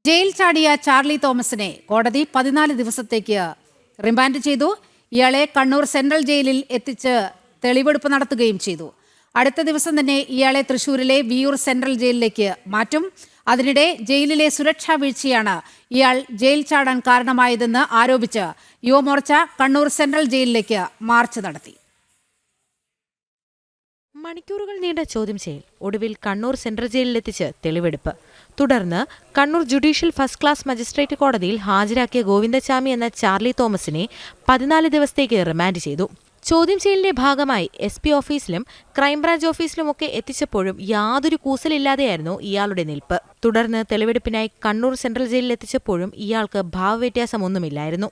Jail ചാടിയ Charlie തോമസിനെ കോടതി 14 ദിവസത്തേക്ക് റിമാൻഡ് ചെയ്തു. ഇയാളെ കണ്ണൂർ സെൻട്രൽ ജയിലിൽ എത്തിച്ച് തെളിവെടുപ്പ് നടത്തുകയും ചെയ്തു. അടുത്ത ദിവസം തന്നെ ഇയാളെ തൃശൂരിലെ വിയൂർ സെൻട്രൽ ജയിലിലേക്ക് മാറ്റും. അതിനിടെ ജയിലിലെ സുരക്ഷാ വീഴ്ചയാണ് ഇയാൾ ജയിൽ ചാടാൻ കാരണമായതെന്ന് ആരോപിച്ച് യുവമോർച്ച കണ്ണൂർ സെൻട്രൽ ജയിലിലേക്ക് മാർച്ച് നടത്തി. മണിക്കൂറുകൾ നീണ്ട ചോദ്യം ചെയ്യൽ, ഒടുവിൽ കണ്ണൂർ സെൻട്രൽ ജയിലിലെത്തിച്ച് തെളിവെടുപ്പ്. തുടർന്ന് Kannur judicial first class magistrate കോടതിയിൽ ഹാജരാക്കിയ ഗോവിന്ദച്ചാമി എന്ന ചാർലി തോമസിനെ 14 ദിവസത്തേക്ക് റിമാൻഡ് ചെയ്തു. ചോദ്യം ചെയ്യലിന്റെ ഭാഗമായി SP ഓഫീസിലും ക്രൈംബ്രാഞ്ച് ഓഫീസിലുമൊക്കെ എത്തിച്ചപ്പോഴും യാതൊരു കൂസലില്ലാതെയായിരുന്നു ഇയാളുടെ നിൽപ്പ്. തുടർന്ന് തെളിവെടുപ്പിനായി കണ്ണൂർ സെൻട്രൽ ജയിലിൽ എത്തിച്ചപ്പോഴും ഇയാൾക്ക് ഭാവവ്യത്യാസമൊന്നുമില്ലായിരുന്നു.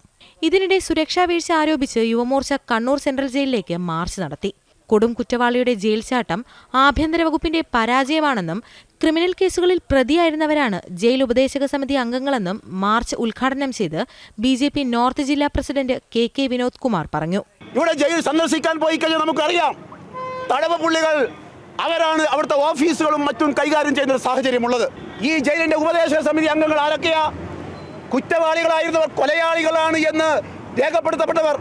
ഇതിനിടെ സുരക്ഷാ വീഴ്ച ആരോപിച്ച് യുവമോർച്ച കണ്ണൂർ സെൻട്രൽ ജയിലിലേക്ക് മാർച്ച് നടത്തി. കൊടും കുറ്റവാളിയുടെ ജയിൽ ചാട്ടം ആഭ്യന്തര വകുപ്പിന്റെ പരാജയമാണെന്നും ക്രിമിനൽ കേസുകളിൽ പ്രതിയായിരുന്നവരാണ് ജയിൽ ഉപദേശക സമിതി അംഗങ്ങളെന്നും മാർച്ച് ഉദ്ഘാടനം ചെയ്ത് BJP നോർത്ത് ജില്ലാ പ്രസിഡന്റ് KK വിനോദ് കുമാർ പറഞ്ഞു. ഇവിടെ ജയിൽ സന്ദർശിക്കാൻ പോയി കഴിഞ്ഞാൽ നമുക്കറിയാം, തടവ് പുള്ളികൾ അവരാണ് അവിടുത്തെ ഓഫീസുകളും മറ്റും കൈകാര്യം ചെയ്യുന്ന സാഹചര്യമുള്ളത്. ഈ ജയിലിന്റെ ഉപദേശക സമിതി അംഗങ്ങൾ ആരൊക്കെയാ? കുറ്റവാളികളായിരുന്നവർ കൊലയാളികളാണ് എന്ന് രേഖപ്പെടുത്തപ്പെട്ടവർ.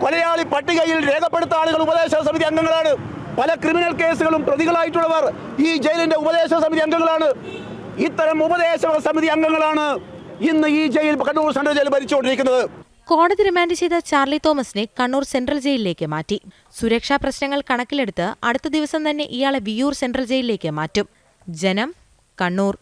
കൊലയാളി പട്ടികയിൽ രേഖപ്പെടുത്ത ആളുകൾ ഉപദേശക സമിതി അംഗങ്ങളാണ്. പല ക്രിമിനൽ കേസുകളും പ്രതികളായിട്ടുള്ളവർ ഈ ജയിലിന്റെ ഉപദേശക സമിതി അംഗങ്ങളാണ്. ഇത്തരം ഉപദേശക സമിതി അംഗങ്ങളാണ് ഇന്ന് ഈ ജയിൽ കണ്ണൂർ സെൻട്രൽ ജയിൽ ഭരിച്ചുകൊണ്ടിരിക്കുന്നത്. കോടതി റിമാൻഡ് ചെയ്ത ചാർലി തോമസിനെ കണ്ണൂർ സെൻട്രൽ ജയിലിലേക്ക് മാറ്റി. സുരക്ഷാ പ്രശ്നങ്ങൾ കണക്കിലെടുത്ത് അടുത്ത ദിവസം തന്നെ ഇയാളെ വിയൂർ സെൻട്രൽ ജയിലിലേക്ക് മാറ്റും. ജനം, കണ്ണൂർ.